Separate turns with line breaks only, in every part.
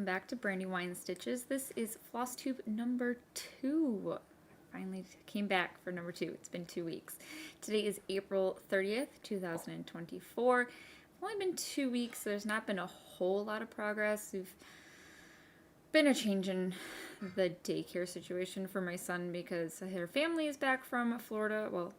back to Brandywine Stitches. This is Flosstube number 2. Finally came back for number 2. It's been 2 weeks. Today is April 30th, 2024. It's only been 2 weeks, so there's not been a whole lot of progress. We've been a change in the daycare situation for my son because her family is back from Florida. Well,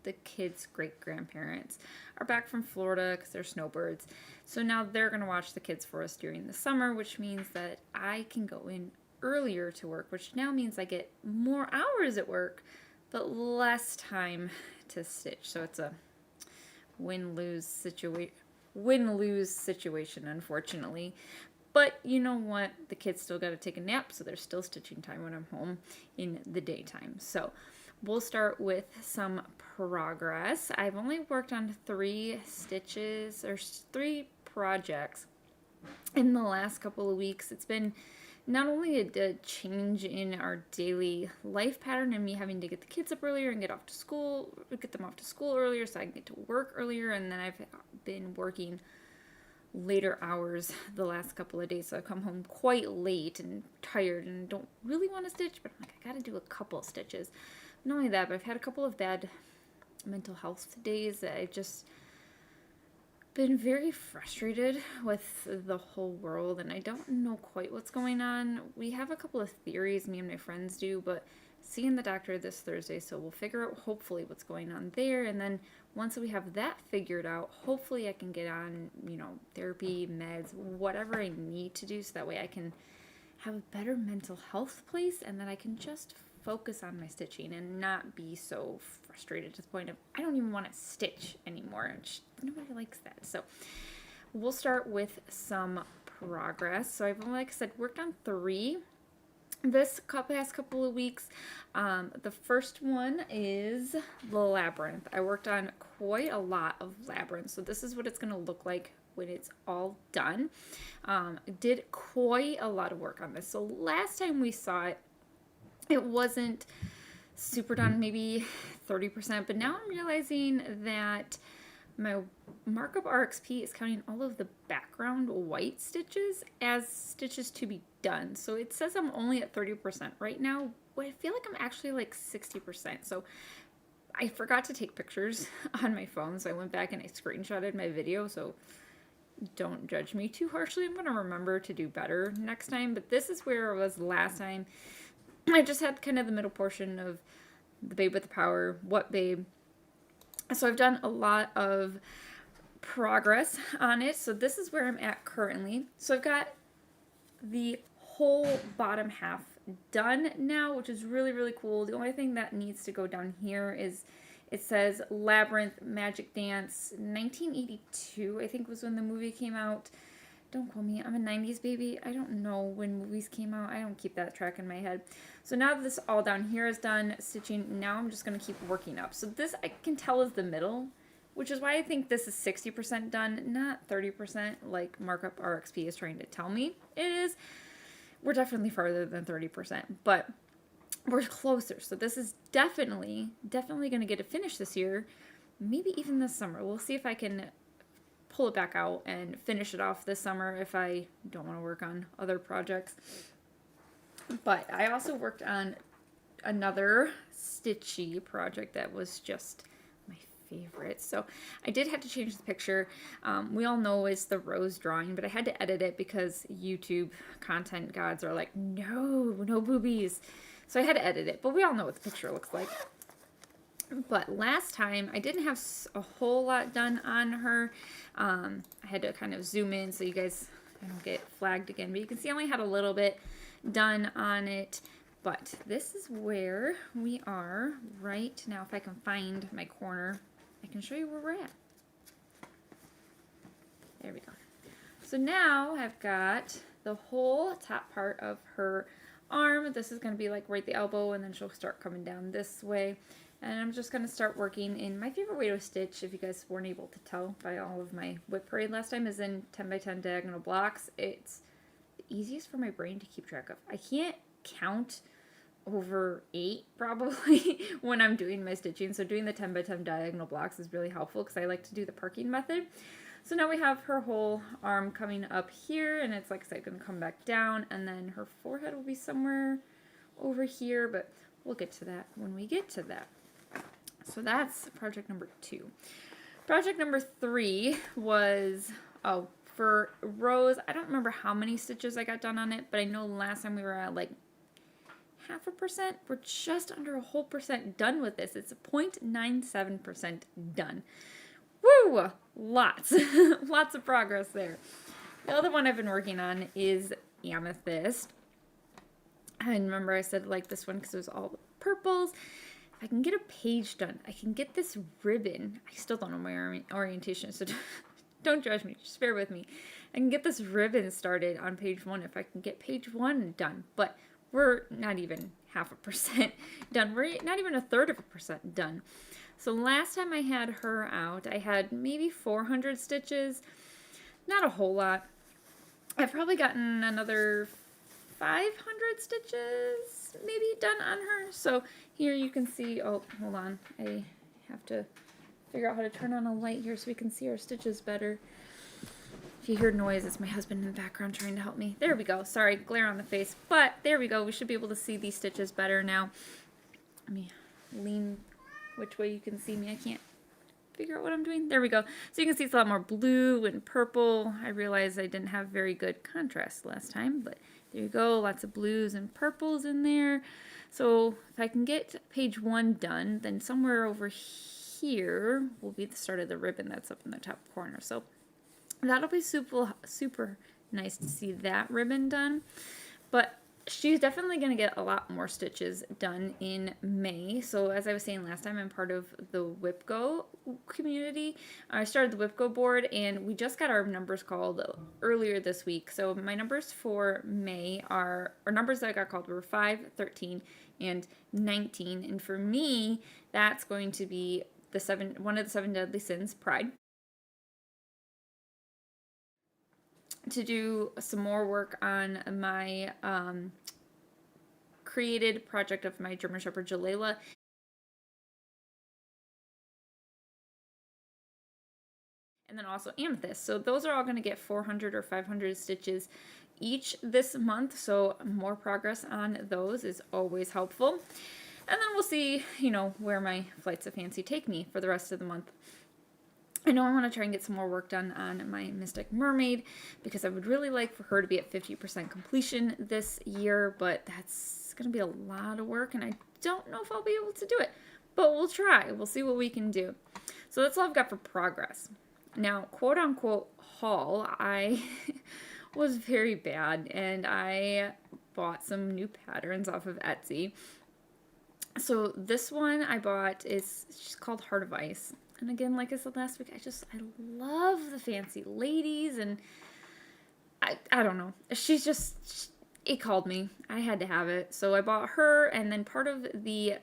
the kids' great-grandparents are back from Florida because they're snowbirds. So now they're going to watch the kids for us during the summer, which means that I can go in earlier to work, which now means I get more hours at work, but less time to stitch. So it's a win-lose situation, unfortunately. But you know what? The kids still got to take a nap, so there's still stitching time when I'm home in the daytime. So we'll start with some progress. I've only worked on 3 stitches or 3 projects in the last couple of weeks. It's been not only a change in our daily life pattern and me having to get the kids up earlier and get them off to school earlier so I can get to work earlier, and then I've been working later hours the last couple of days, so I come home quite late and tired and don't really want to stitch, but I'm like, I gotta do a couple of stitches. Not only that, but I've had a couple of bad mental health days. I've just been very frustrated with the whole world, and I don't know quite what's going on. We have a couple of theories, me and my friends do, but seeing the doctor this Thursday, so we'll figure out hopefully what's going on there, and then once we have that figured out, hopefully I can get on, therapy, meds, whatever I need to do, so that way I can have a better mental health place, and then I can just focus on my stitching and not be so frustrated to the point of I don't even want to stitch anymore. Nobody likes that. So we'll start with some progress. So I've, like I said, worked on 3 this past couple of weeks. The first one is the Labyrinth. I worked on quite a lot of Labyrinth, so this is what it's going to look like when it's all done. Did quite a lot of work on this. So last time we saw it, it wasn't super done, maybe 30%, but now I'm realizing that my markup RXP is counting all of the background white stitches as stitches to be done. So it says I'm only at 30% right now, but I feel like I'm actually like 60%. So I forgot to take pictures on my phone, so I went back and I screenshotted my video, so don't judge me too harshly. I'm going to remember to do better next time, but this is where I was last time. I just had kind of the middle portion of the Babe with the Power, What Babe. So I've done a lot of progress on it. So this is where I'm at currently. So I've got the whole bottom half done now, which is really, really cool. The only thing that needs to go down here is it says Labyrinth Magic Dance 1982, I think was when the movie came out. Don't quote me, I'm a 90s baby. I don't know when movies came out. I don't keep that track in my head. So now that this all down here is done stitching, now I'm just going to keep working up. So this I can tell is the middle, which is why I think this is 60% done, not 30% like Markup RXP is trying to tell me it is. We're definitely farther than 30%, but we're closer. So this is definitely going to get a finish this year, maybe even this summer. We'll see if I can pull it back out and finish it off this summer if I don't want to work on other projects. But I also worked on another stitchy project that was just my favorite. So I did have to change the picture. We all know it's the rose drawing, but I had to edit it because YouTube content gods are like, no boobies. So I had to edit it, but we all know what the picture looks like. But last time, I didn't have a whole lot done on her. I had to kind of zoom in so you guys I don't get flagged again. But you can see I only had a little bit done on it. But this is where we are right now. If I can find my corner, I can show you where we're at. There we go. So now I've got the whole top part of her arm. This is going to be like right the elbow, and then she'll start coming down this way. And I'm just going to start working in my favorite way to stitch, if you guys weren't able to tell by all of my whip parade last time, is in 10 by 10 diagonal blocks. It's the easiest for my brain to keep track of. I can't count over 8 probably when I'm doing my stitching, so doing the 10 by 10 diagonal blocks is really helpful because I like to do the parking method. So now we have her whole arm coming up here, and it's like I said, going to come back down, and then her forehead will be somewhere over here, but we'll get to that when we get to that. So that's project number 2. Project number 3 was, for Rose, I don't remember how many stitches I got done on it, but I know last time we were at like 0.5%. We're just under a whole percent done with this. It's 0.97% done. Woo! Lots. Lots of progress there. The other one I've been working on is Amethyst. And remember I said like this one because it was all the purples. If I can get a page done, I can get this ribbon. I still don't know my orientation, so don't judge me. Just bear with me. I can get this ribbon started on page 1 if I can get page 1 done. But we're not even 0.5% done. We're not even 1/3% done. So last time I had her out, I had maybe 400 stitches. Not a whole lot. I've probably gotten another 500 stitches maybe done on her. So here you can see, oh, hold on. I have to figure out how to turn on a light here so we can see our stitches better. If you hear noise, it's my husband in the background trying to help me. There we go. Sorry, glare on the face. But there we go. We should be able to see these stitches better now. Let me lean which way you can see me. I can't figure out what I'm doing. There we go. So you can see it's a lot more blue and purple. I realized I didn't have very good contrast last time, but there you go. Lots of blues and purples in there. So if I can get page 1 done, then somewhere over here will be the start of the ribbon that's up in the top corner. So that'll be super nice to see that ribbon done. But she's definitely going to get a lot more stitches done in May. So as I was saying last time, I'm part of the WIPGO community. I started the WIPGO board, and we just got our numbers called earlier this week. So my numbers for May are, or numbers that I got called were 5, 13, and 19. And for me, that's going to be one of the 7 deadly sins, pride. To do some more work on my created project of my German Shepherd Jillalea. And then also Amethyst. So those are all going to get 400 or 500 stitches each this month. So more progress on those is always helpful. And then we'll see, where my flights of fancy take me for the rest of the month. I know I want to try and get some more work done on my Mystic Mermaid because I would really like for her to be at 50% completion this year, but that's going to be a lot of work, and I don't know if I'll be able to do it, but we'll try. We'll see what we can do. So that's all I've got for progress. Now, quote-unquote haul, I was very bad, and I bought some new patterns off of Etsy. So this one I bought is just called Heart of Ice. And again, like I said last week, I love the fancy ladies, and I don't know. It called me. I had to have it. So I bought her, and then part of the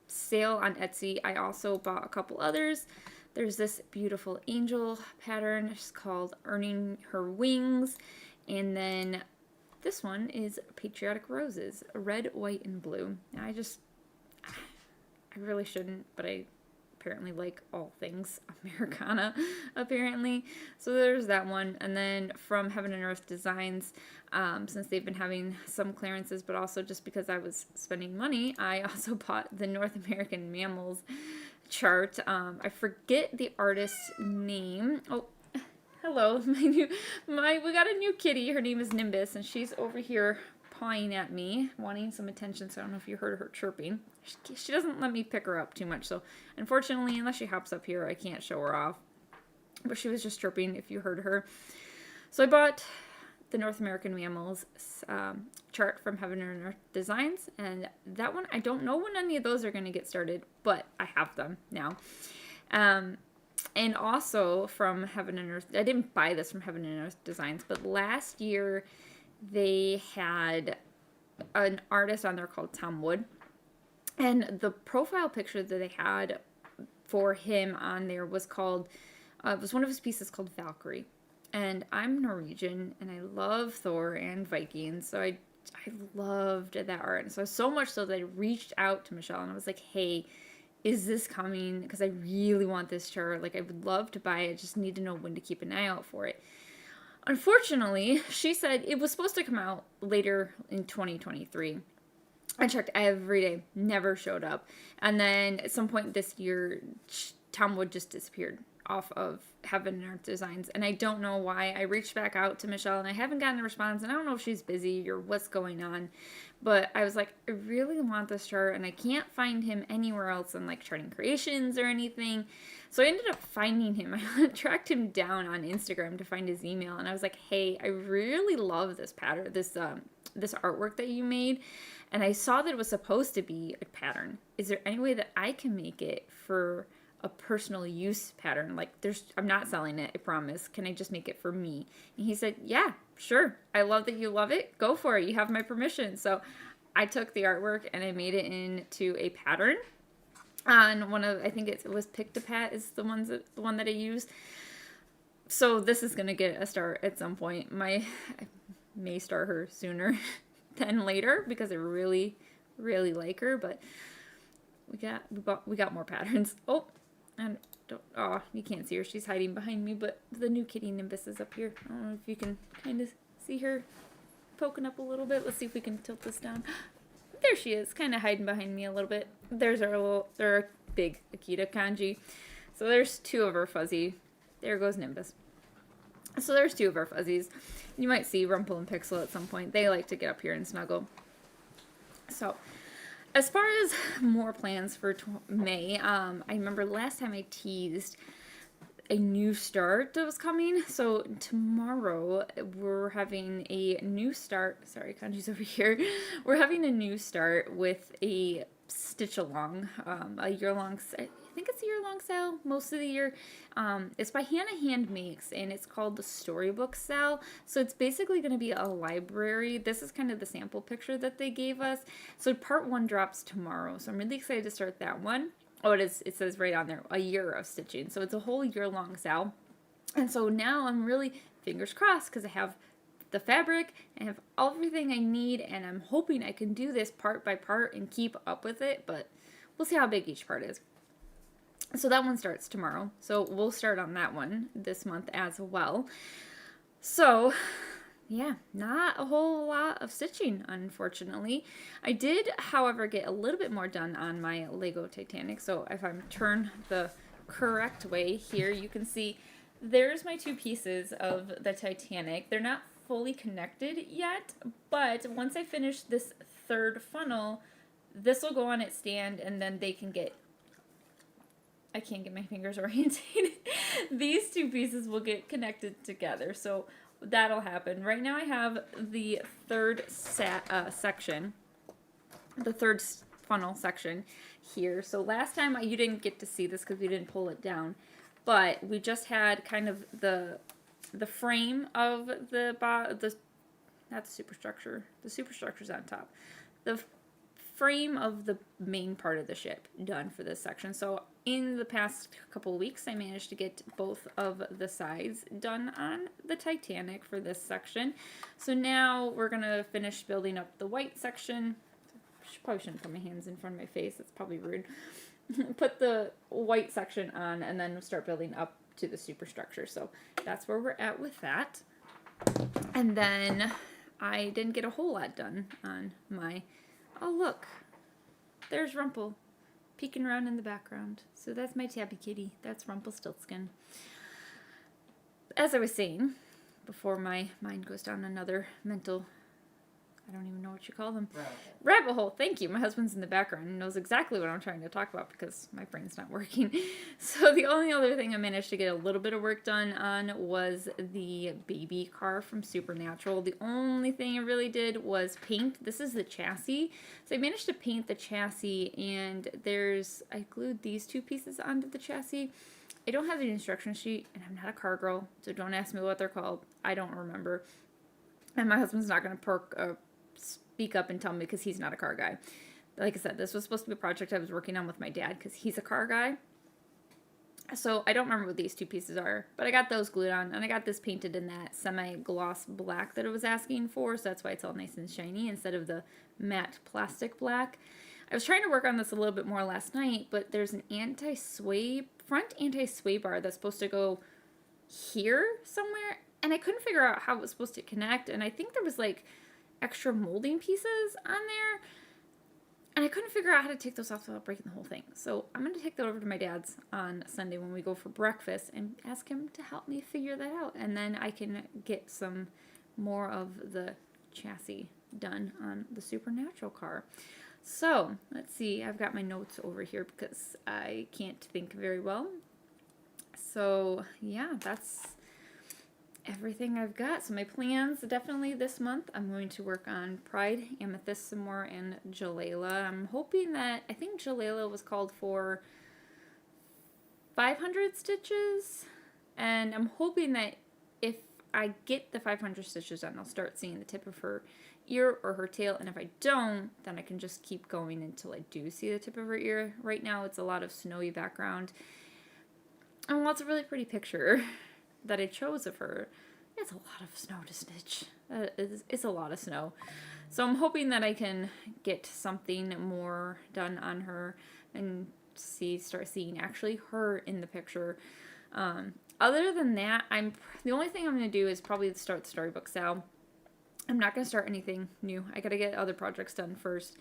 sale on Etsy, I also bought a couple others. There's this beautiful angel pattern. It's called Earning Her Wings. And then this one is Patriotic Roses, red, white, and blue. And I really shouldn't, but I apparently like all things Americana, apparently. So there's that one. And then from Heaven and Earth Designs, since they've been having some clearances, but also just because I was spending money, I also bought the North American Mammals chart. I forget the artist's name. Oh, hello. We got a new kitty. Her name is Nimbus, and she's over here pawing at me, wanting some attention, so I don't know if you heard her chirping. She doesn't let me pick her up too much, so unfortunately, unless she hops up here, I can't show her off. But she was just chirping if you heard her. So I bought the North American Mammals chart from Heaven and Earth Designs, and that one, I don't know when any of those are going to get started, but I have them now. And also from Heaven and Earth, I didn't buy this from Heaven and Earth Designs, but last year they had an artist on there called Tom Wood, and the profile picture that they had for him on there was called, it was one of his pieces called Valkyrie. And I'm Norwegian, and I love Thor and Vikings, so I loved that art. And so much so that I reached out to Michelle, and I was like, hey, is this coming? Because I really want this chart. Like, I would love to buy it. Just need to know when to keep an eye out for it. Unfortunately, she said it was supposed to come out later in 2023. I checked every day, never showed up. And then at some point this year, Tom Wood just disappeared off of Heaven and Earth Designs. And I don't know why. I reached back out to Michelle and I haven't gotten a response. And I don't know if she's busy or what's going on. But I was like, I really want this chart and I can't find him anywhere else in like Charting Creations or anything. So I ended up finding him. I tracked him down on Instagram to find his email. And I was like, hey, I really love this pattern, this artwork that you made. And I saw that it was supposed to be a pattern. Is there any way that I can make it for a personal use pattern? Like, I'm not selling it, I promise. Can I just make it for me? And he said, yeah, sure. I love that you love it. Go for it. You have my permission. So I took the artwork and I made it into a pattern on one of, I think it was Pick-to-Pat is the one that I used. So this is going to get a start at some point. I may start her sooner than later because I really, really like her, but we got more patterns. Oh, and you can't see her. She's hiding behind me, but the new kitty Nimbus is up here. I don't know if you can kind of see her poking up a little bit. Let's see if we can tilt this down. There she is, kind of hiding behind me a little bit. There's our big Akita kanji. So there's two of her fuzzy. There goes Nimbus. So there's two of our fuzzies. You might see Rumple and Pixel at some point. They like to get up here and snuggle. So as far as more plans for May, I remember last time I teased a new start that was coming. So tomorrow we're having a new start. Sorry, Kanji's over here. We're having a new start with a stitch along, a year-long, I think it's a year-long sale most of the year. It's by Hannah Handmakes and it's called the Storybook Sale. So it's basically going to be a library. This is kind of the sample picture that they gave us. So part 1 drops tomorrow. So I'm really excited to start that one. Oh, it says right on there, a year of stitching. So it's a whole year-long sale. And so now I'm really, fingers crossed, because I have the fabric, I have everything I need, and I'm hoping I can do this part by part and keep up with it, but we'll see how big each part is. So that one starts tomorrow. So we'll start on that one this month as well. So yeah, not a whole lot of stitching, unfortunately. I did, however, get a little bit more done on my Lego Titanic. So if I'm turned the correct way here, you can see there's my two pieces of the Titanic. They're not fully connected yet, but once I finish this third funnel, this will go on its stand and then they can get, I can't get my fingers oriented. These two pieces will get connected together. So that'll happen. Right now I have the third section, the third funnel section here. So last time you didn't get to see this because we didn't pull it down, but we just had kind of the frame of not the superstructure. The superstructure's on top. The frame of the main part of the ship done for this section. So in the past couple of weeks, I managed to get both of the sides done on the Titanic for this section. So now we're going to finish building up the white section. Probably shouldn't put my hands in front of my face. That's probably rude. Put the white section on and then start building up to the superstructure. So that's where we're at with that. And then I didn't get a whole lot done on my... Oh, look. There's Rumple peeking around in the background. So that's my tabby kitty. That's Rumpelstiltskin. As I was saying, before my mind goes down another mental... I don't even know what you call them. Rabbit hole. Thank you. My husband's in the background and knows exactly what I'm trying to talk about because my brain's not working. So the only other thing I managed to get a little bit of work done on was the baby car from Supernatural. The only thing I really did was paint. This is the chassis. So I managed to paint the chassis and I glued these two pieces onto the chassis. I don't have the instruction sheet and I'm not a car girl, so don't ask me what they're called. I don't remember. And my husband's not going to speak up and tell me because he's not a car guy. Like I said, this was supposed to be a project I was working on with my dad because he's a car guy. So I don't remember what these two pieces are, but I got those glued on and I got this painted in that semi-gloss black that it was asking for. So that's why it's all nice and shiny instead of the matte plastic black. I was trying to work on this a little bit more last night, but there's an front anti-sway bar that's supposed to go here somewhere, and I couldn't figure out how it was supposed to connect, and I think there was like extra molding pieces on there, and I couldn't figure out how to take those off without breaking the whole thing. So I'm going to take that over to my dad's on Sunday when we go for breakfast and ask him to help me figure that out, and then I can get some more of the chassis done on the Supernatural car. So let's see, I've got my notes over here because I can't think very well. So yeah, that's everything I've got. So my plans, definitely this month, I'm going to work on Pride, Amethyst some more, and Jillalea. I'm hoping that, I think Jillalea was called for 500 stitches, and I'm hoping that if I get the 500 stitches done, I'll start seeing the tip of her ear or her tail, and if I don't, then I can just keep going until I do see the tip of her ear. Right now it's a lot of snowy background and lots of really pretty picture that I chose of her. It's a lot of snow to stitch. It's a lot of snow. So I'm hoping that I can get something more done on her and start seeing actually her in the picture. Other than that, the only thing I'm going to do is probably start the storybook sale. I'm not going to start anything new. I got to get other projects done first.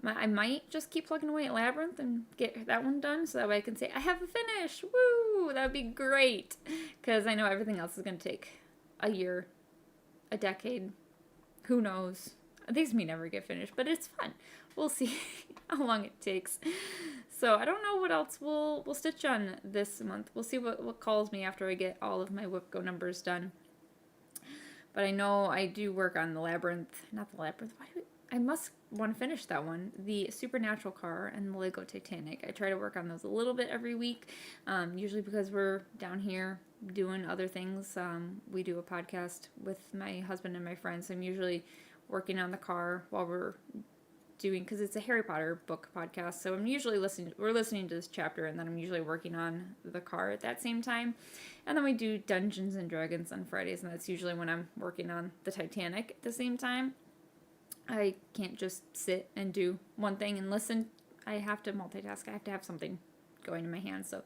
I might just keep plugging away at Labyrinth and get that one done so that way I can say, I have a finish. Woo! That would be great. Because I know everything else is going to take a year, a decade. Who knows? These may never get finished, but it's fun. We'll see how long it takes. So I don't know what else we'll stitch on this month. We'll see what calls me after I get all of my Whip Go numbers done. But I know I do work on the Labyrinth. Not the Labyrinth. I must want to finish that one. The Supernatural car and the Lego Titanic. I try to work on those a little bit every week. Usually because we're down here doing other things. We do a podcast with my husband and my friends. So I'm usually working on the car while we're doing, because it's a Harry Potter book podcast. So I'm usually we're listening to this chapter, and then I'm usually working on the car at that same time. And then we do Dungeons and Dragons on Fridays, and that's usually when I'm working on the Titanic at the same time. I can't just sit and do one thing and listen. I have to multitask. I have to have something going in my hands. So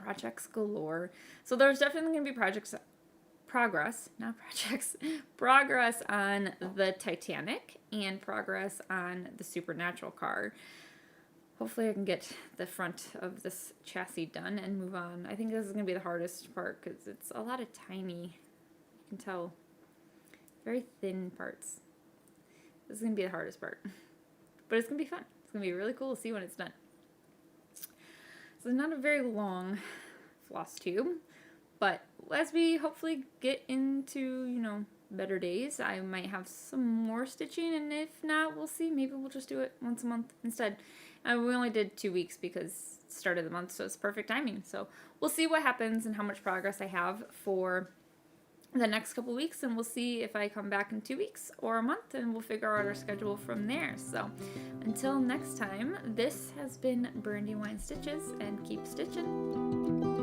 projects galore. So there's definitely going to be progress on the Titanic and progress on the Supernatural car. Hopefully I can get the front of this chassis done and move on. I think this is going to be the hardest part because it's a lot of tiny, you can tell, very thin parts. This is going to be the hardest part. But it's going to be fun. It's going to be really cool to see when it's done. So it's not a very long floss tube. But as we hopefully get into, better days, I might have some more stitching. And if not, we'll see. Maybe we'll just do it once a month instead. We only did 2 weeks because it's the start of the month. So it's perfect timing. So we'll see what happens and how much progress I have for the next couple weeks, and we'll see if I come back in 2 weeks or a month, and we'll figure out our schedule from there. So until next time, this has been Brandywine Stitches, and keep stitching.